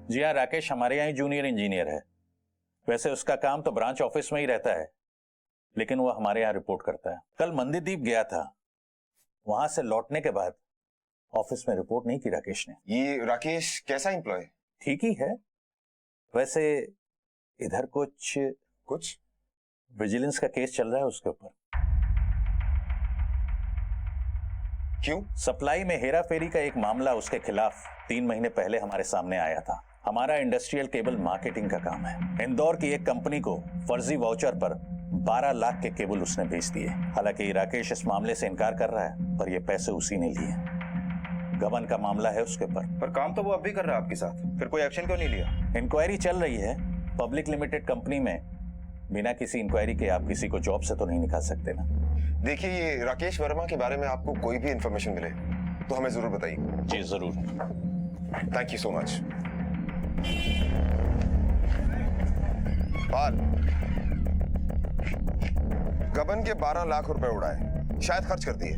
जी हाँ, राकेश हमारे यहाँ ही जूनियर इंजीनियर है। वैसे उसका काम तो ब्रांच ऑफिस में ही रहता है, लेकिन वो हमारे यहाँ रिपोर्ट करता है। कल मंदिरदीप गया था, वहां से लौटने के बाद ऑफिस में रिपोर्ट नहीं की राकेश ने। ये राकेश कैसा एम्प्लॉय? ठीक ही है। वैसे इधर कुछ विजिलेंस का केस चल रहा है उसके ऊपर। क्यों? सप्लाई में हेरा फेरी का एक मामला उसके खिलाफ 3 महीने पहले हमारे सामने आया था। हमारा इंडस्ट्रियल केबल मार्केटिंग का काम है। इंदौर की एक कंपनी को फर्जी वाउचर पर 12 लाख के केबल उसने बेच दिए। हालांकि राकेश इस मामले से इनकार कर रहा है, पर ये पैसे उसी ने लिए। गबन का मामला है उसके ऊपर। पर काम तो वो अब भी कर रहा है आपके साथ, फिर कोई एक्शन क्यों नहीं लिया? इंक्वायरी चल रही है। पब्लिक लिमिटेड कंपनी में बिना किसी इंक्वायरी के आप किसी को जॉब से तो नहीं निकाल सकते ना। देखिए, ये राकेश वर्मा के बारे में आपको कोई भी इंफॉर्मेशन मिले तो हमें जरूर बताइए। जी जरूर। Thank you so much. पाल, गबन के 12 लाख रुपए उड़ाए, शायद खर्च कर दिए।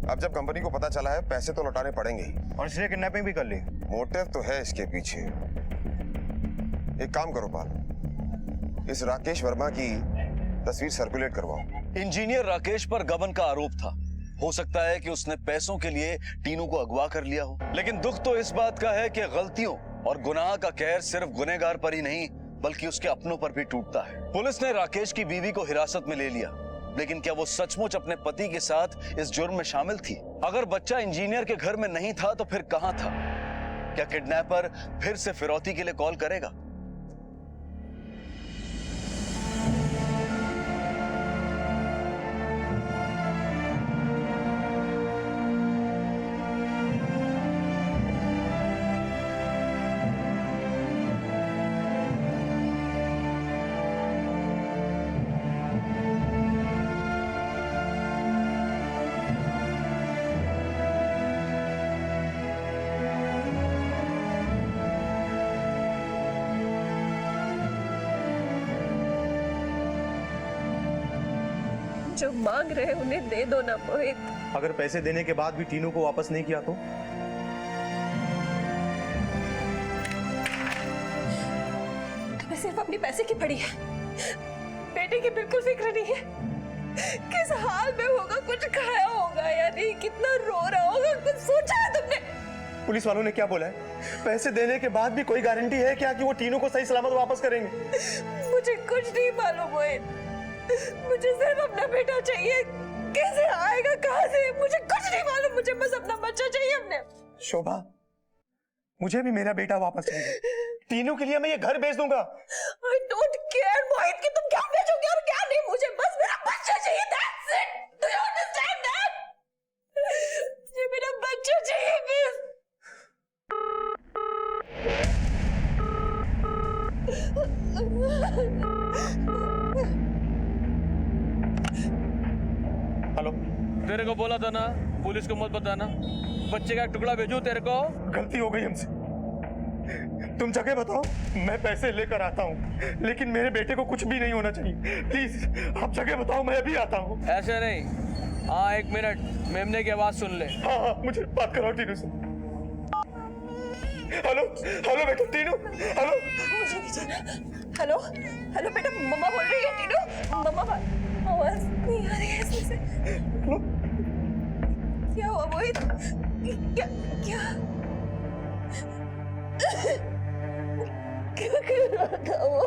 अब जब कंपनी को पता चला है, पैसे तो लौटाने पड़ेंगे ही, और इसलिए किडनैपिंग भी कर ली। मोटिव तो है इसके पीछे। एक काम करो पाल, इस राकेश वर्मा की तस्वीर सर्कुलेट करवाओ। इंजीनियर राकेश पर गबन का आरोप था। हो सकता है कि उसने पैसों के लिए टीनू को अगवा कर लिया हो, लेकिन दुख तो इस बात का है कि गलतियों और गुनाह का कहर सिर्फ गुनहगार पर ही नहीं बल्कि उसके अपनों पर भी टूटता है। पुलिस ने राकेश की बीवी को हिरासत में ले लिया, लेकिन क्या वो सचमुच अपने पति के साथ इस जुर्म में शामिल थी? अगर बच्चा इंजीनियर के घर में नहीं था तो फिर कहां था? क्या किडनैपर फिर से फिरौती के लिए कॉल करेगा? जो मांग रहे उन्हें दे दो ना मोहित। अगर पैसे देने के बाद भी टीनू को वापस नहीं किया तो? तुम्हें सिर्फ अपनी पैसे की पड़ी है, बेटे की बिल्कुल फिक्र नहीं है। किस हाल में होगा, कुछ खाया होगा या नहीं, कितना रो रहा होगा, कुछ सोचा है तुमने? पुलिस वालों ने क्या बोला है? पैसे देने के बाद भी कोई गारंटी है क्या कि वो टीनू को सही सलामत वापस करेंगे? मुझे कुछ नहीं मालूम मोहित, मुझे सिर्फ अपना बेटा चाहिए। कैसे आएगा, कहां से, मुझे कुछ नहीं मालूम। मुझे बस अपना बच्चा चाहिए अपने। शोभा, मुझे भी मेरा बेटा वापस चाहिए। टीनू के लिए मैं ये घर बेच दूंगा। I don't care मोहित कि तुम क्या बेचोगे और क्या नहीं, मुझे बस मेरा बच्चा चाहिए। That's it. Do you understand that? मुझे मेरा बच्चा चाहिए बस। हेलो, तेरे को बोला था ना पुलिस को मत बताना। बच्चे का टुकड़ा भेजूं तेरे को? गलती हो गई हमसे। तुम जगह बताओ, मैं पैसे लेकर आता हूँ, लेकिन मेरे बेटे को कुछ भी नहीं होना चाहिए। प्लीज आप जगह बताओ, मैं अभी आता हूँ। ऐसे नहीं। हाँ, 1 मिनट, मेमने की आवाज सुन ले। हाँ हाँ, मुझे बात कराओ टीनू से। हेलो हेलो बेटा, टीनू, हेलो। मुझे नहीं जाना। हेलो हेलो बेटा, मम्मा बोल रही है टीनू। मम्मा आवाज नहीं आ रही है इसमें से। क्या हुआ मोहित? क्या क्या क्या कर रहा था वो?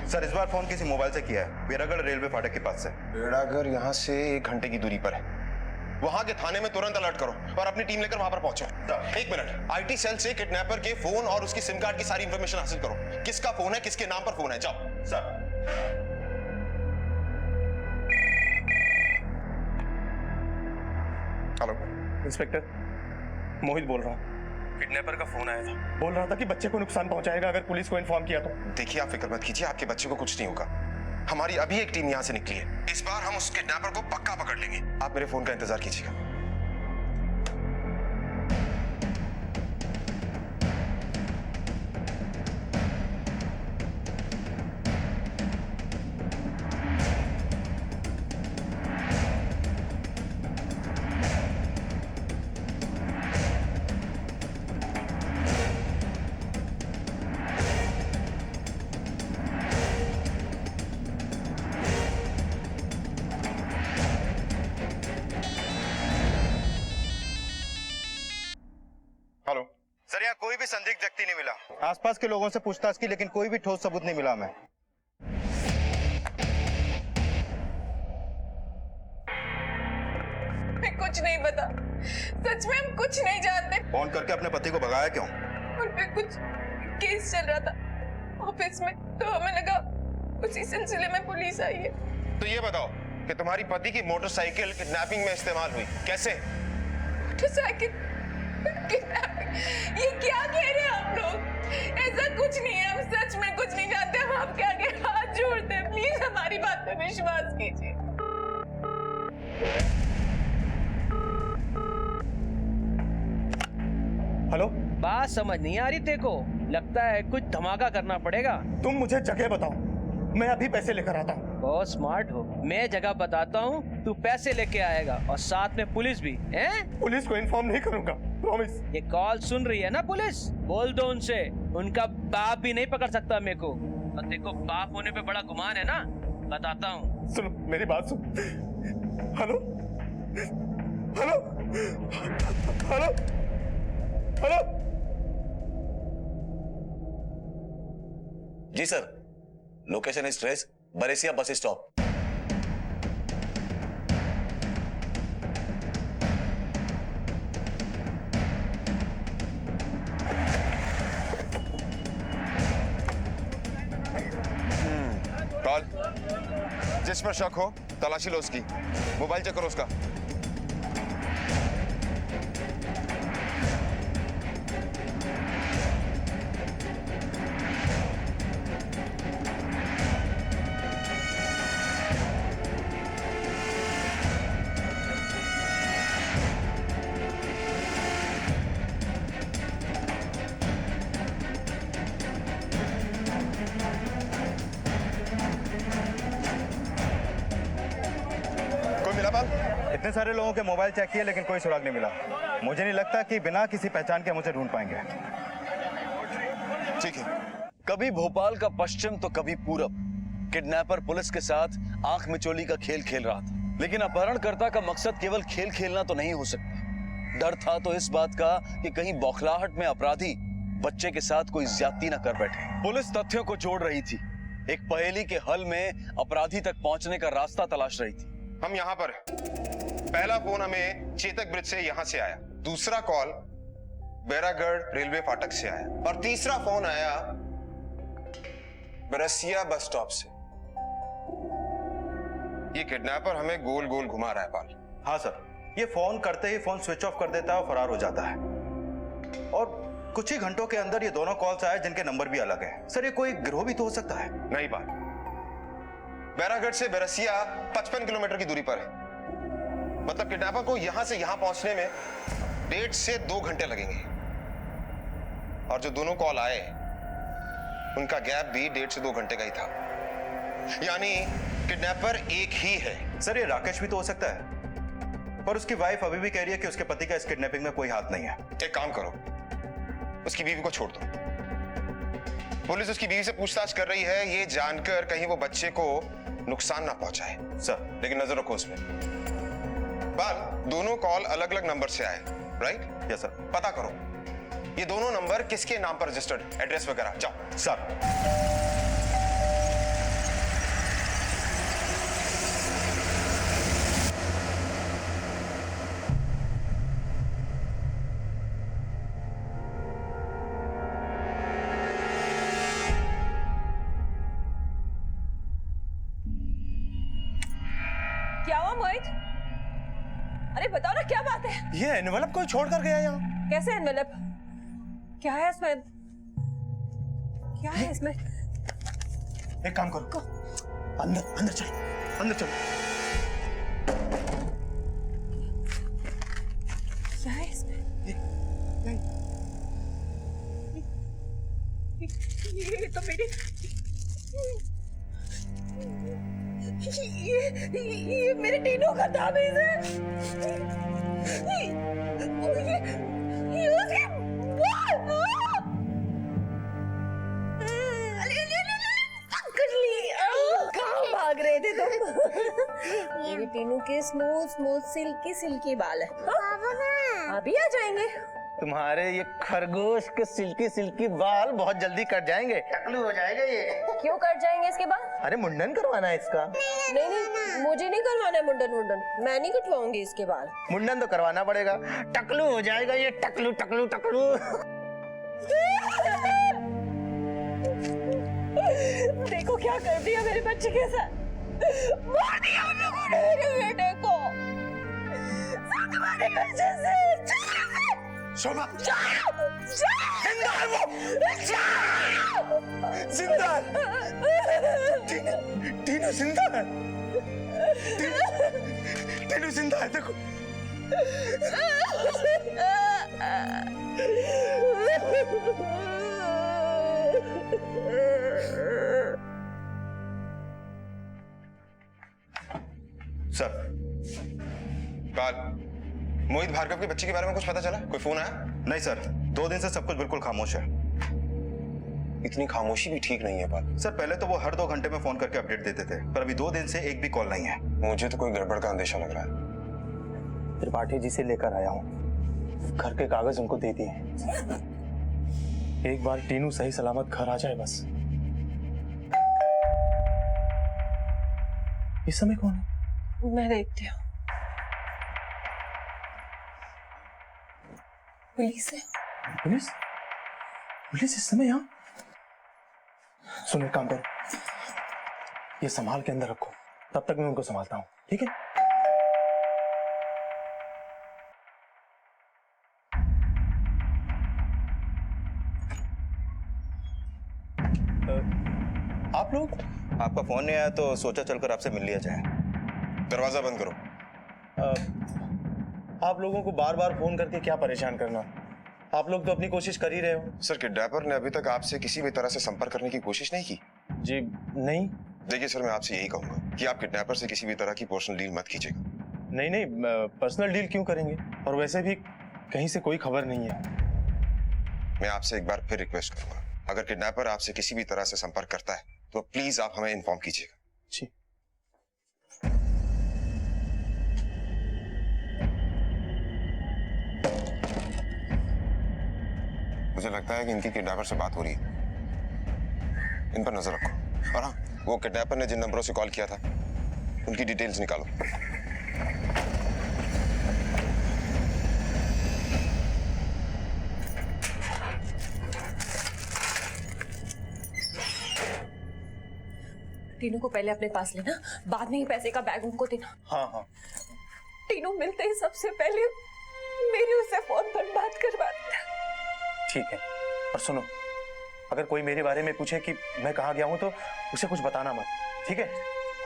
सर इस बार फोन किसी मोबाइल से किया है, बेड़ागढ़ रेलवे फाटक के पास से। बेड़ागढ़ यहाँ से 1 घंटे की दूरी पर है। वहां के थाने में तुरंत अलर्ट करो और अपनी टीम लेकर वहां पर पहुंचो। 1 मिनट, आईटी सेल से किडनैपर के फोन और उसकी सिम कार्ड की सारी इंफॉर्मेशन हासिल करो। किसका फोन है, किसके नाम पर फोन है, जाओ। सर हेलो इंस्पेक्टर, मोहित बोल रहा हूँ। किडनैपर का फोन आया था, बोल रहा था कि बच्चे को नुकसान पहुंचाएगा अगर पुलिस को इन्फॉर्म किया तो। देखिए आप फिक्र मत कीजिए, आपके बच्चे को कुछ नहीं होगा। हमारी अभी एक टीम यहाँ से निकली है, इस बार हम उस किडनैपर को पक्का पकड़ लेंगे। आप मेरे फोन का इंतजार कीजिएगा। सर यहाँ कोई भी संदिग्ध व्यक्ति नहीं मिला। आसपास के लोगों से पूछताछ की लेकिन कोई भी ठोस सबूत नहीं मिला हमें। मैं कुछ नहीं पता, सच में हम कुछ नहीं जानते। फोन करके अपने पति को भगाया क्यों? उन पे कुछ केस चल रहा था ऑफिस में, तो हमें लगा उसी सिलसिले में पुलिस आई है। तो ये बताओ कि तुम्हारी पति की मोटरसाइकिल किडनैपिंग में इस्तेमाल हुई, कैसे? मोटरसाइकिल किडनैपिंग, ये क्या कह रहे हैं आप लोग? ऐसा कुछ नहीं है, हम सच में कुछ नहीं जानते। हम आपके आगे हाथ जोड़ते हैं, प्लीज हमारी बात पे विश्वास कीजिए। हेलो, बात समझ नहीं आ रही तेरे को? लगता है कुछ धमाका करना पड़ेगा। तुम मुझे जगह बताओ, मैं अभी पैसे लेकर आता हूँ। बहुत स्मार्ट हो। मैं जगह बताता हूँ, तू पैसे लेके आएगा और साथ में पुलिस भी हैं? पुलिस को इन्फॉर्म नहीं करूंगा, प्रॉमिस। ये कॉल सुन रही है ना पुलिस? बोल दो उनसे, उनका बाप भी नहीं पकड़ सकता मेरे को। और देखो बाप होने पे बड़ा गुमान है ना, बताता हूँ। सुनो मेरी बात सुन। Hello hello hello hello. जी sir, location is trace, Bairasia bus stop. Call, जिस पर शक हो तलाशी लो उसकी, मोबाइल चेक करो उसका। इतने सारे लोगों के मोबाइल चेक किए लेकिन कोई सुराग नहीं मिला। मुझे नहीं लगता कि बिना किसी पहचान के मुझे ढूंढ पाएंगे। ठीक है, कभी भोपाल का पश्चिम तो कभी पूरब, किडनैपर पुलिस के साथ आंख मिचोली का खेल खेल रहा था। लेकिन अपहरणकर्ता का मकसद केवल खेल खेलना तो नहीं हो सकता। डर था तो इस बात का कि कहीं बौखलाहट में अपराधी बच्चे के साथ कोई ज्यादती न कर बैठे। पुलिस तथ्यों को जोड़ रही थी, एक पहेली के हल में अपराधी तक पहुंचने का रास्ता तलाश रही थी। हम यहाँ पर, पहला फोन हमें चेतक ब्रिज से यहाँ से आया, दूसरा कॉल बैरागढ़ रेलवे फाटक से आया और तीसरा फोन आया बरसिया बस स्टॉप से। ये किडनैपर हमें गोल गोल घुमा रहा है पाल। हाँ सर, ये फोन करते ही फोन स्विच ऑफ कर देता है और फरार हो जाता है। और कुछ ही घंटों के अंदर ये दोनों कॉल्स आए जिनके नंबर भी अलग हैं। सर ये कोई गिरोह भी तो हो सकता है। नहीं पाल, बैरागढ़ से बरसिया 55 किलोमीटर की दूरी पर है। मतलब किडनैपर को यहां से यहां पहुंचने में 1.5 से 2 घंटे लगेंगे। और जो दोनों कॉल आए उनका गैप भी 1.5 से 2 घंटे का ही था। यानी किडनैपर एक ही है। सर ये राकेश भी तो हो सकता है, पर उसकी वाइफ अभी भी कह रही है कि उसके पति का इस किडनैपिंग में कोई हाथ नहीं है। एक काम करो, उसकी बीवी को छोड़ दो। पुलिस उसकी बीवी से पूछताछ कर रही है, ये जानकर कहीं वो बच्चे को नुकसान ना पहुंचाए। सर लेकिन नजर रखो उसमें। बाल, दोनों कॉल अलग अलग नंबर से आए, राइट? Yes sir. पता करो ये दोनों नंबर किसके नाम पर रजिस्टर्ड, एड्रेस वगैरह। जाओ सर। क्या हुआ मोहित? अरे बताओ ना क्या बात है? ये एनवेलप कोई छोड़ कर गया यहाँ। कैसे एनवेलप? क्या है इसमें? क्या है इसमें? एक काम करो, अंदर अंदर चलो, अंदर चलो। क्या है इसमें? ये तो मेरी ये मेरे टीनों का ताबीज है। ये उसकी कहाँ भाग रहे थे तुम? मेरे टीनू के स्मूथ स्मूथ सिल्की सिल्की बाल है। हाँ? अभी आ जाएंगे। तुम्हारे ये खरगोश के सिल्की सिल्की बाल बहुत जल्दी कट जाएंगे, टकलू हो जाएगा ये। क्यों कट जाएंगे इसके बाद? अरे मुंडन करवाना है इसका। नहीं नहीं, मुझे नहीं करवाना है मुंडन मुंडन, मैं नहीं कटवाऊंगी इसके बाल। मुंडन तो करवाना पड़ेगा, टकलू हो जाएगा ये, टकलू टकलू टकलू। देखो क्या कर दिया मेरे बच्चे के साथ, मार दिया उन लोगों ने मेरे बेटे को, सब तुम्हारी वजह से। शोभा जिंदा है वो, जिंदा है, टीनू जिंदा है, टीनू जिंदा है, देखो। सर, बाल मोहित भार्गव के बच्चे के बारे में कुछ पता चला? कोई फोन आया? नहीं सर, 2 दिन से सब कुछ बिल्कुल खामोश है। इतनी खामोशी भी ठीक नहीं है बाल। सर पहले तो वो हर 2 घंटे में फोन करके अपडेट देते थे, पर अभी 2 दिन से एक भी कॉल नहीं है। मुझे तो कोई गड़बड़ का अंदेशा लग रहा है। त्रिपाठी जी से लेकर आया हूँ, घर के कागज उनको दे दिए। एक बार टीनू सही सलामत घर आ जाए बस। इस समय कौन है? मैं देखती हूँ। पुलिस है। पुलिस? पुलिस इस समय यहाँ? सुनो, एक काम करो, ये संभाल के अंदर रखो, तब तक मैं उनको संभालता हूँ, ठीक है? आप लोग? आपका फोन नहीं आया तो सोचा चलकर आपसे मिल लिया जाए। दरवाजा बंद करो। आप लोगों को बार बार फोन करके क्या परेशान करना? आप लोग तो अपनी कोशिश कर ही रहे हो। सर, किडनैपर ने अभी तक आपसे किसी भी तरह से संपर्क करने की कोशिश नहीं की? जी नहीं। देखिए सर, मैं आपसे यही कहूंगा कि आप किडनैपर से किसी भी तरह की पर्सनल डील मत कीजिएगा। नहीं नहीं, पर्सनल डील क्यों करेंगे? और वैसे भी कहीं से कोई खबर नहीं है। मैं आपसे एक बार फिर रिक्वेस्ट करूंगा, अगर किडनैपर आपसे किसी भी तरह से संपर्क करता है तो प्लीज आप हमें इन्फॉर्म कीजिएगा। जी। मुझे लगता है कि इनकी किडनैपर से बात हो रही है, इन पर नजर रखो। और हाँ, वो किडनैपर ने जिन नंबरों से कॉल किया था उनकी डिटेल्स निकालो। टीनू को पहले अपने पास लेना, बाद में ही पैसे का बैग उनको देना। हाँ हाँ। टीनू मिलते ही सबसे पहले मेरी उससे फोन पर बात करवा देना। ठीक है। और सुनो, अगर कोई मेरे बारे में पूछे कि मैं कहाँ गया हूँ तो उसे कुछ बताना मत, ठीक है?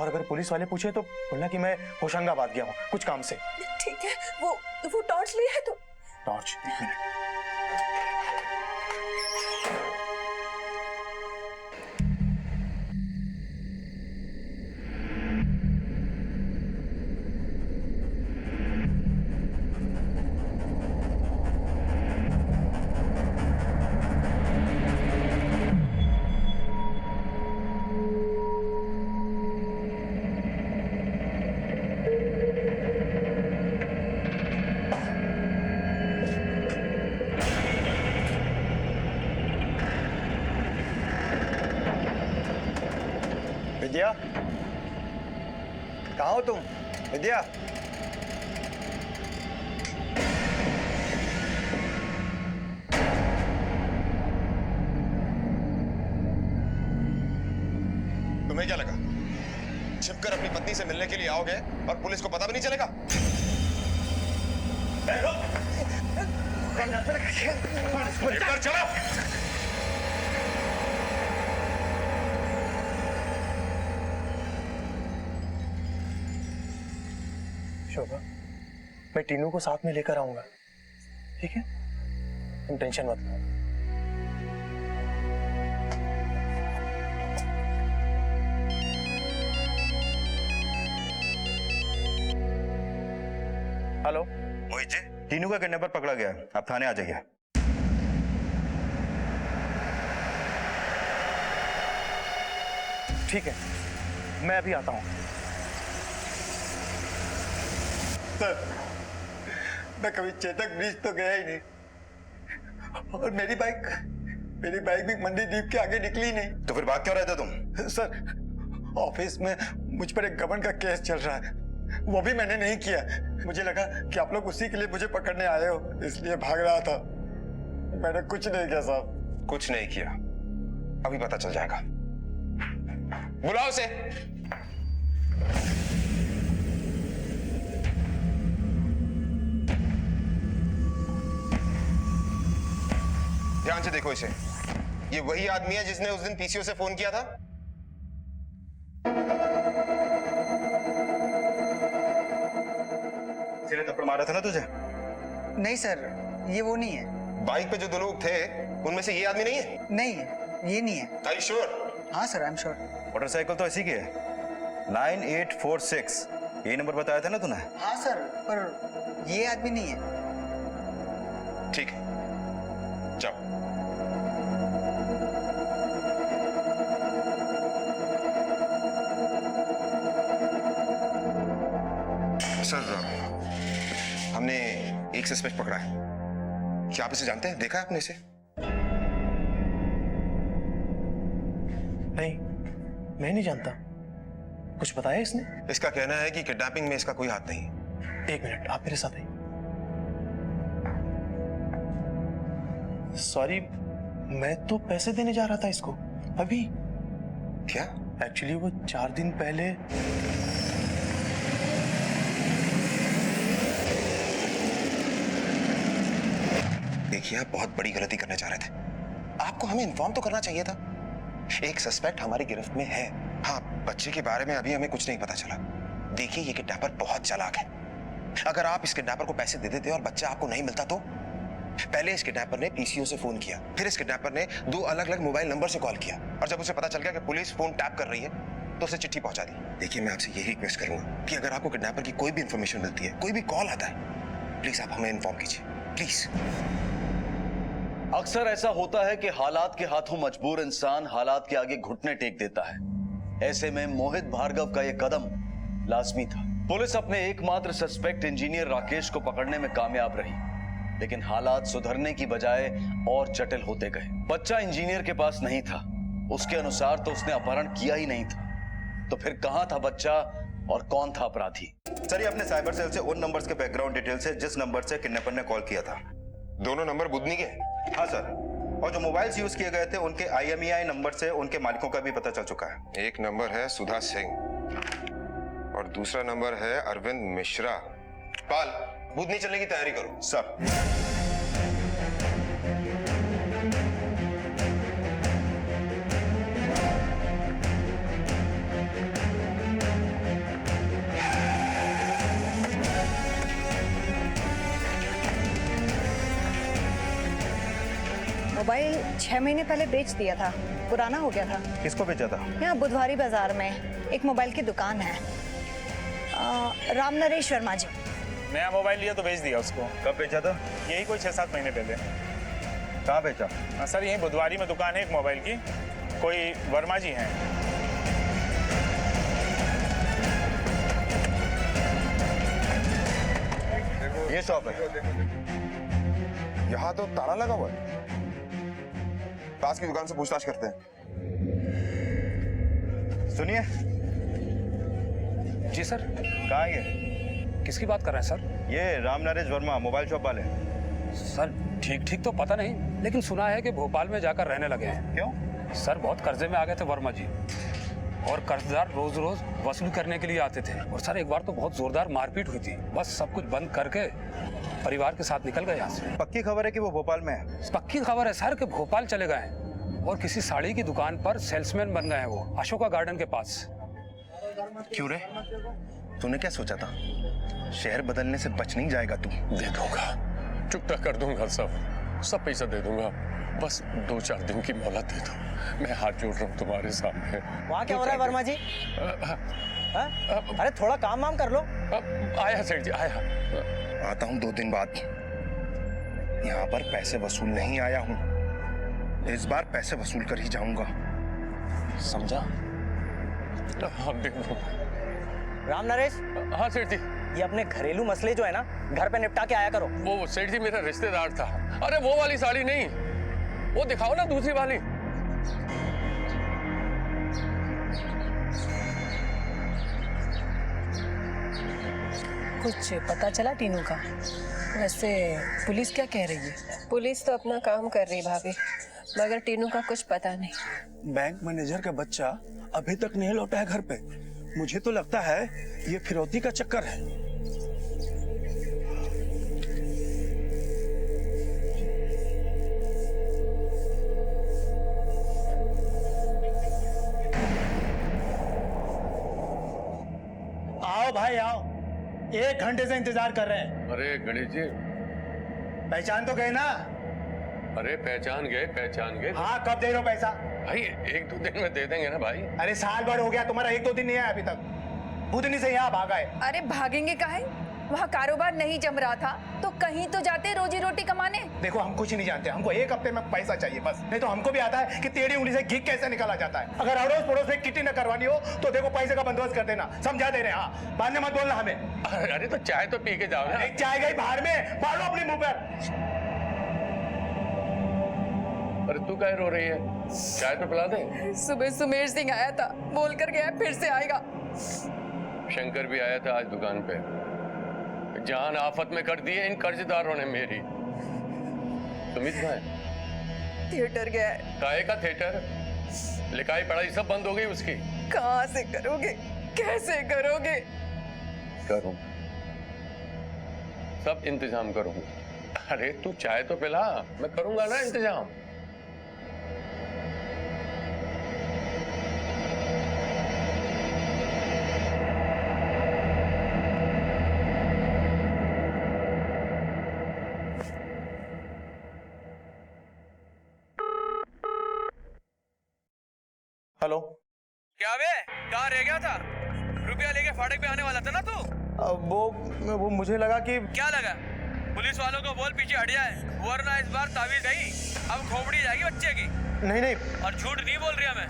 और अगर पुलिस वाले पूछे तो बोलना कि मैं होशंगाबाद गया हूँ कुछ काम से। ठीक है। वो टॉर्च लिया है तो? टॉर्च? एक मिनट। विद्या, कहाँ हो तुम? विद्या, तुम्हें क्या लगा छिपकर अपनी पत्नी से मिलने के लिए आओगे और पुलिस को पता भी नहीं चलेगा? चलो। शोभा, मैं टीनू को साथ में लेकर आऊंगा, ठीक है? तुम टेंशन मत लो। हेलो मोहित जी, टीनू का किडनैपर पकड़ा गया है, आप थाने आ जाइए। ठीक है, मैं अभी आता हूँ। सर, मैं कभी चेतक ब्रिज तो गया ही नहीं, और मेरी बाइक भी मंडी द्वीप के आगे निकली नहीं। तो फिर भाग क्यों रहे थे तुम? सर ऑफिस में मुझ पर एक गबन का केस चल रहा है, वो भी मैंने नहीं किया। मुझे लगा कि आप लोग उसी के लिए मुझे पकड़ने आए हो, इसलिए भाग रहा था। मैंने कुछ नहीं किया साहब। कुछ नहीं किया, अभी पता चल जाएगा। बुलाओ उसे। ध्यान से देखो इसे। ये वही आदमी है जिसने उस दिन पीसीओ से फोन किया था? किसी ने थप्पड़ मारा था ना तुझे? नहीं सर, ये वो नहीं है। बाइक पे जो दो लोग थे उनमें से ये आदमी नहीं है? नहीं है, ये नहीं है। Are you sure? हाँ sir, I am sure. Motorcycle तो इसी की है, 9846। यही नंबर बताया था ना तूने? हाँ सर, पर ये आदमी नहीं है। ठीक है, जाओ। सर, हमने एक सस्पेक्ट पकड़ा है। क्या आप इसे जानते हैं? देखा है आपने इसे? नहीं, मैं नहीं जानता। कुछ बताया इसने? इसका कहना है कि किडनैपिंग में इसका कोई हाथ नहीं। एक मिनट, आप मेरे साथ आइए। सॉरी, मैं तो पैसे देने जा रहा था इसको अभी। क्या? एक्चुअली वो 4 दिन पहले देखिए, आप बहुत बड़ी गलती करने जा रहे थे। आपको हमें इन्फॉर्म तो करना चाहिए था। एक सस्पेक्ट हमारी गिरफ्त में है। हाँ, बच्चे के बारे में अभी हमें कुछ नहीं पता चला। देखिए, ये किडनैपर बहुत चालाक है। अगर आप इस किडनैपर को पैसे दे देते और बच्चा आपको नहीं मिलता तो? पहले इस किडनैपर ने पीसीओ से फोन किया, फिर इस किडनैपर ने 2 अलग-अलग मोबाइल नंबर से कॉल किया, और जब उसे पता चल गया कि पुलिस फोन टैप कर रही है तो उसे चिट्ठी पहुंचा दी। देखिए, मैं आपसे यही रिक्वेस्ट करूंगा कि अगर आपको किडनैपर की कोई भी इंफॉर्मेशन मिलती है, कोई भी कॉल आता है, प्लीज आप हमें इन्फॉर्म कीजिए, प्लीज। अक्सर ऐसा होता है कि हालात के हाथों मजबूर इंसान हालात के आगे घुटने टेक देता है। ऐसे में मोहित भार्गव का यह कदम लाजमी था। पुलिस अपने एकमात्र सस्पेक्ट इंजीनियर राकेश को पकड़ने में कामयाब रही, लेकिन हालात सुधरने की बजाय और जटिल होते गए। बच्चा इंजीनियर के पास नहीं था, उसके अनुसार तो उसने अपहरण किया ही नहीं था। तो फिर कहां था बच्चा और कौन था अपराधी? सर, ये अपने साइबर सेल से उन नंबर्स के बैकग्राउंड डिटेल से जिस नंबर से किडनैपर ने कॉल किया था। दोनों नंबर बुधनी के? हाँ सर, और जो मोबाइल्स यूज किए गए थे उनके IMEI नंबर से उनके मालिकों का भी पता चल चुका है। एक नंबर है सुधा सिंह और दूसरा नंबर है अरविंद मिश्रा। पाल, बुधनी चलने की तैयारी करो। सर, मोबाइल 6 महीने पहले बेच दिया था, पुराना हो गया था। किसको भेजा था? यहाँ बुधवारी बाजार में एक मोबाइल की दुकान है, राम नरेश वर्मा जी। नया मोबाइल लिया तो बेच दिया उसको। कब बेचा था? यही कोई 6-7 महीने पहले। कहाँ बेचा? सर, यही बुधवारी में दुकान है एक मोबाइल की, कोई वर्मा जी हैं। ये शॉप है। यहाँ तो ताला लगा हुआ है। पास की दुकान से पूछताछ करते हैं। सुनिए। जी सर। कहाँ है ये? किसकी बात कर रहे हैं सर? ये राम नरेश वर्मा मोबाइल शॉप वाले। सर, ठीक तो पता नहीं, लेकिन सुना है कि भोपाल में जाकर रहने लगे हैं। क्यों? सर, बहुत कर्जे में आ गए थे वर्मा जी, और कर्जदार रोज रोज वसूल करने के लिए आते थे। और सर, एक बार तो बहुत जोरदार मारपीट हुई थी। बस सब कुछ बंद करके परिवार के साथ निकल गए यहाँ से। पक्की खबर है कि वो भोपाल में है? पक्की खबर है सर कि भोपाल चले गए हैं और किसी साड़ी की दुकान पर सेल्समैन बन गए हैं, वो अशोका गार्डन के पास। क्यों रे? तूने क्या सोचा था? शहर बदलने से बच नहीं जाएगा तू। दे दूंगा, चुकता कर दूंगा, सब पैसा दे दूंगा। बस 2-4 दिन की मोहलत दे दो। मैं हाथ जोड़ रहा हूँ तुम्हारे सामने। वहाँ क्या हो रहा है वर्मा जी? अरे थोड़ा काम वाम कर लो। आया सेठ जी, आया। आता हूँ 2 दिन बाद। यहाँ पर पैसे वसूल नहीं आया हूँ, इस बार पैसे वसूल कर ही जाऊंगा, समझा? हाँ, देख लो। राम नरेश, हाँ सेठ जी। ये अपने घरेलू मसले जो है ना घर पे निपटा के आया करो। वो सेठ जी मेरा रिश्तेदार था। अरे वो वाली साड़ी नहीं, वो दिखाओ ना दूसरी वाली। कुछ पता चला टीनू का? वैसे पुलिस क्या कह रही है? पुलिस तो अपना काम कर रही भाभी, मगर टीनू का कुछ पता नहीं। बैंक मैनेजर का बच्चा अभी तक नहीं लौटा है घर पे। मुझे तो लगता है ये फिरौती का चक्कर है। आओ भाई आओ, 1 घंटे से इंतजार कर रहे हैं। अरे गणेश जी, पहचान तो गए ना? अरे पहचान गए। हाँ, कब दे रहे हो पैसा? भाई 1-2 दिन में दे देंगे ना भाई। अरे साल भर हो गया, तुम्हारा 1-2 दिन नहीं आया अभी तक। बुधनी से यहाँ भागा है। अरे भागेंगे काहे? वहाँ कारोबार नहीं जम रहा था तो कहीं तो जाते रोजी रोटी कमाने। देखो हम कुछ नहीं जानते, हमको 1 हफ्ते में पैसा चाहिए बस। नहीं तो हमको भी आता है कि टेढ़ी उंगली से घी कैसे निकाला जाता है। अगर अड़ोस पड़ोस में किटी न करवानी हो तो देखो पैसे का बंदोबस्त कर देना, समझा दे रहे हैं। हाँ, बाद में मत बोलना हमें। अरे तो चाय तो पी के जाओ ना। एक चाय गई बाहर में, मारो अपने मुंह पर। अरे तू क्या रो रही है? चाय तो पिला दे। सुबह सुमेर सिंह आया था, बोल कर गया फिर से आएगा। शंकर भी आया था आज दुकान पे। जान आफत में कर दिए इन कर्जदारों ने मेरी। सुमित भाई थिएटर गया है। काहे का थिएटर? लिखाई पढ़ाई सब बंद हो गई उसकी। कहाँ से करोगे, कैसे करोगे? करूँ, सब इंतजाम करूंगा। अरे तू चाय तो पिला, मैं करूंगा ना इंतजाम। हेलो, क्या बे, कहाँ रह गया था? रुपया लेके फाटक पे आने वाला था ना तू? वो मुझे लगा कि क्या लगा? पुलिस वालों को बोल पीछे हट जाए, वरना इस बार तावीज नहीं, अब खोपड़ी जाएगी बच्चे की। नहीं। और झूठ नहीं बोल रहा मैं,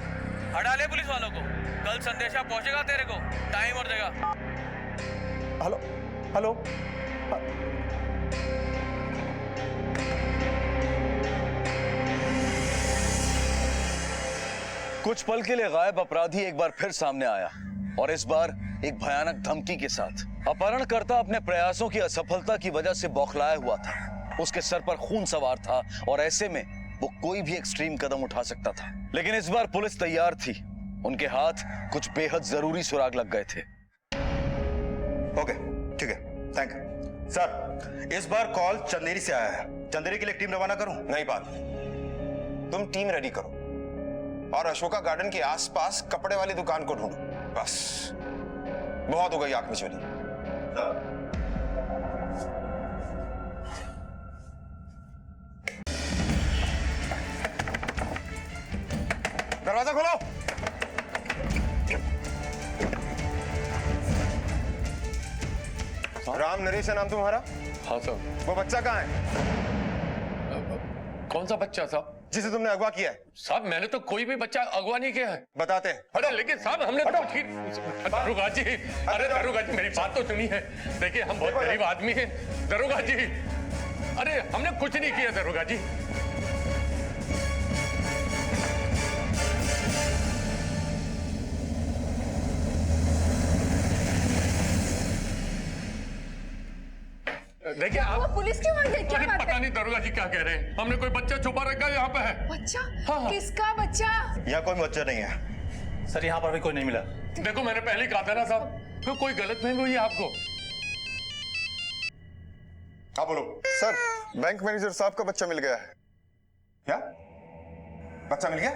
हटा ले पुलिस वालों को। कल संदेशा पहुंचेगा तेरे को, टाइम और जगह। हेलो। कुछ पल के लिए गायब अपराधी एक बार फिर सामने आया, और इस बार एक भयानक धमकी के साथ। अपहरणकर्ता अपने प्रयासों की असफलता की वजह से बौखलाया हुआ था। उसके सर पर खून सवार था और ऐसे में वो कोई भी एक्सट्रीम कदम उठा सकता था। लेकिन इस बार पुलिस तैयार थी। उनके हाथ कुछ बेहद जरूरी सुराग लग गए थे। ओके, ठीक है, थैंक यू। सर, इस बार कॉल चंदेरी से आया है। चंदेरी के लिए टीम रवाना करूं? नहीं बात, तुम टीम रेडी करो और अशोका गार्डन के आसपास कपड़े वाली दुकान को ढूंढो। बस बहुत हो गई आंख मिचौली। दरवाजा खोलो। राम नरेश है नाम तुम्हारा? हाँ साहब। वो बच्चा कहाँ है? कौन सा बच्चा साहब? जिसे तुमने अगवा किया है। साहब मैंने तो कोई भी बच्चा अगवा नहीं किया है। बताते हैं। अरे लेकिन साहब हमने तो दरोगा जी, अरे दरोगा जी मेरी बात तो सुनिए। देखिए हम बहुत गरीब आदमी हैं दरोगा जी। अरे हमने कुछ नहीं किया दरोगा जी। देखिए आप पुलिस क्यों आई है? क्या बात है? पता नहीं दरोगा जी क्या कह रहे हैं। हमने कोई बच्चा छुपा रखा यहाँ पे है। बच्चा? हाँ। किसका बच्चा? यहाँ कोई बच्चा नहीं है सर, यहाँ पर भी कोई नहीं मिला। देखो मैंने पहले कहा था ना साहब, तो कोई गलतफहमी हुई है आपको। हाँ बोलो। सर, बैंक मैनेजर साहब का बच्चा मिल गया है। क्या बच्चा मिल गया?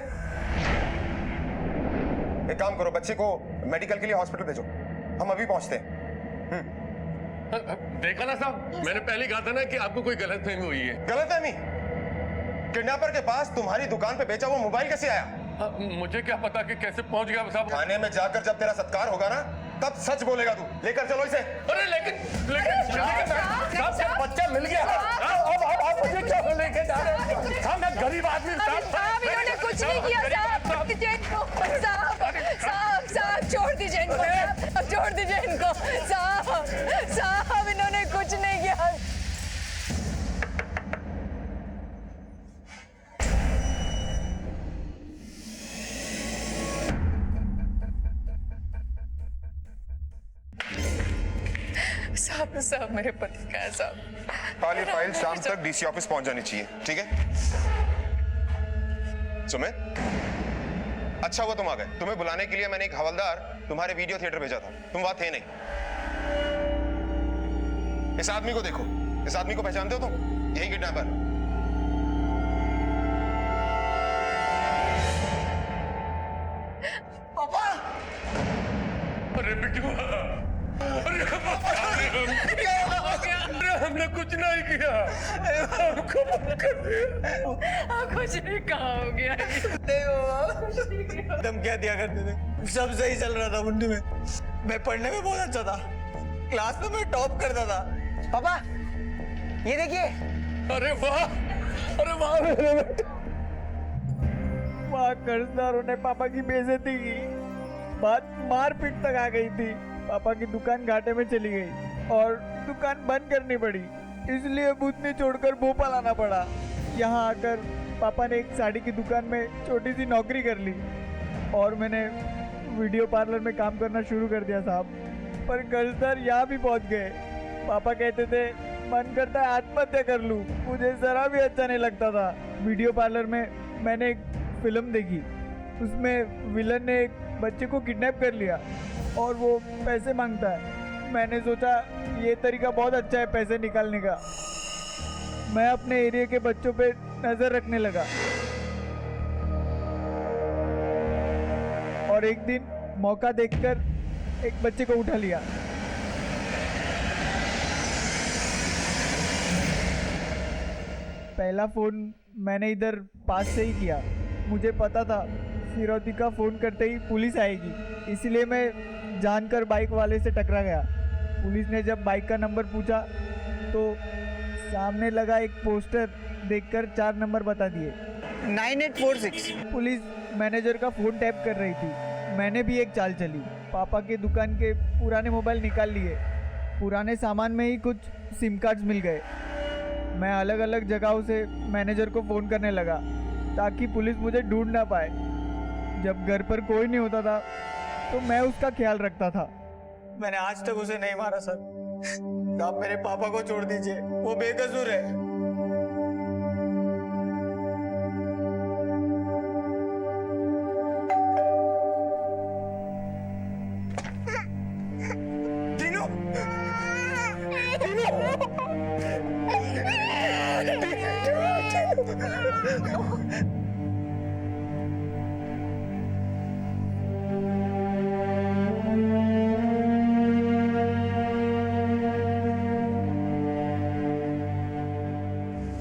एक काम करो, बच्चे को मेडिकल के लिए हॉस्पिटल भेजो, हम अभी पहुंचते हैं। देखा ना साहब, मैंने पहले कहा था ना कि आपको कोई गलतफहमी हुई है। गलतफहमी? किडनैपर के पास तुम्हारी दुकान पे बेचा हुआ मोबाइल कैसे आया? मुझे क्या पता कि कैसे पहुंच गया साहब। थाने में जाकर जब तेरा सत्कार होगा ना, तब सच बोलेगा तू। लेकर चलो इसे। अरे लेकिन साहब बच्चा मिल गया। अब आप मुझे क्या लेके जा रहे हैं? साहब मैं गरीब आदमी। साहब इन्होंने कुछ नहीं किया। साहब छोड़ दीजिए इनको, छोड़ दीजिए इनको, साहब छोड़ दीजिए इनको, साहब साहब मेरे पति का है साहब। ये फाइल शाम तक डीसी ऑफिस पहुंच जानी चाहिए, ठीक है? सुमित, अच्छा हुआ तुम आ गए। तुम्हें बुलाने के लिए मैंने एक हवलदार तुम्हारे वीडियो थिएटर भेजा था, तुम वहां थे नहीं। इस आदमी को देखो, इस आदमी को पहचानते हो तुम? यही किडनैपर। पापा! अरे बिट्टू, अरे हमने कुछ नहीं किया, हमको माफ कर दिया। कुछ नहीं कहा हो गया। तुम क्या दिया करते थे? सब सही चल रहा था मुंडी में। मैं पढ़ने में बहुत अच्छा था, क्लास में मैं टॉप करता था। पापा, ये देखिए। अरे वाह, अरे वाह मेरे बेटे। वहाँ कर्जदारों ने पापा की बेइज्जती की, बात मारपीट तक आ गई थी। पापा की दुकान घाटे में चली गई और दुकान बंद करनी पड़ी, इसलिए बुधनी छोड़कर भोपाल आना पड़ा। यहाँ आकर पापा ने एक साड़ी की दुकान में छोटी सी नौकरी कर ली और मैंने वीडियो पार्लर में काम करना शुरू कर दिया साहब। पर कर्जदार यहाँ भी पहुँच गए। पापा कहते थे मन करता है आत्महत्या कर लूँ, मुझे जरा भी अच्छा नहीं लगता था। वीडियो पार्लर में मैंने एक फिल्म देखी, उसमें विलन ने एक बच्चे को किडनैप कर लिया और वो पैसे मांगता है। मैंने सोचा ये तरीका बहुत अच्छा है पैसे निकालने का। मैं अपने एरिया के बच्चों पे नजर रखने लगा और एक दिन मौका देखकर एक बच्चे को उठा लिया। पहला फोन मैंने इधर पास से ही किया। मुझे पता था फिरौती का फोन करते ही पुलिस आएगी, इसलिए मैं जानकर बाइक वाले से टकरा गया। पुलिस ने जब बाइक का नंबर पूछा तो सामने लगा एक पोस्टर देखकर 4 नंबर बता दिए, 9846। पुलिस मैनेजर का फोन टैप कर रही थी। मैंने भी एक चाल चली, पापा के दुकान के पुराने मोबाइल निकाल लिए। पुराने सामान में ही कुछ सिम कार्ड्स मिल गए। मैं अलग अलग जगहों से मैनेजर को फ़ोन करने लगा ताकि पुलिस मुझे ढूंढ ना पाए। जब घर पर कोई नहीं होता था तो मैं उसका ख्याल रखता था। मैंने आज तक उसे नहीं मारा सर। आप मेरे पापा को छोड़ दीजिए, वो बेकसूर है। तीनों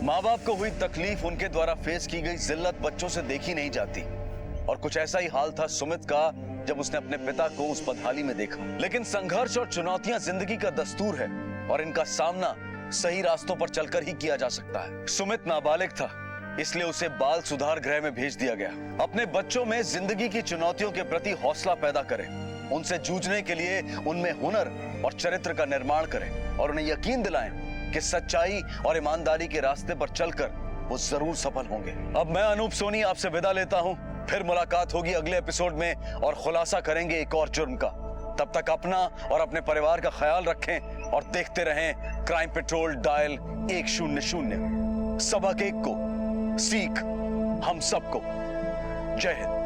माँ बाप को हुई तकलीफ, उनके द्वारा फेस की गई जिल्लत बच्चों से देखी नहीं जाती। और कुछ ऐसा ही हाल था सुमित का जब उसने अपने पिता को उस बदहाली में देखा। लेकिन संघर्ष और चुनौतियां जिंदगी का दस्तूर है और इनका सामना सही रास्तों पर चलकर ही किया जा सकता है। सुमित नाबालिग था, इसलिए उसे बाल सुधार गृह में भेज दिया गया। अपने बच्चों में जिंदगी की चुनौतियों के प्रति हौसला पैदा करें, उनसे जूझने के लिए उनमें हुनर और चरित्र का निर्माण करें और उन्हें यकीन दिलाएं कि सच्चाई और ईमानदारी के रास्ते पर चलकर वो जरूर सफल होंगे। अब मैं अनूप सोनी आपसे विदा लेता हूं, फिर मुलाकात होगी अगले एपिसोड में और खुलासा करेंगे एक और जुर्म का। तब तक अपना और अपने परिवार का ख्याल रखें और देखते रहें क्राइम पेट्रोल डायल 100। सबक एक को, सीख हम सबको। जय हिंद।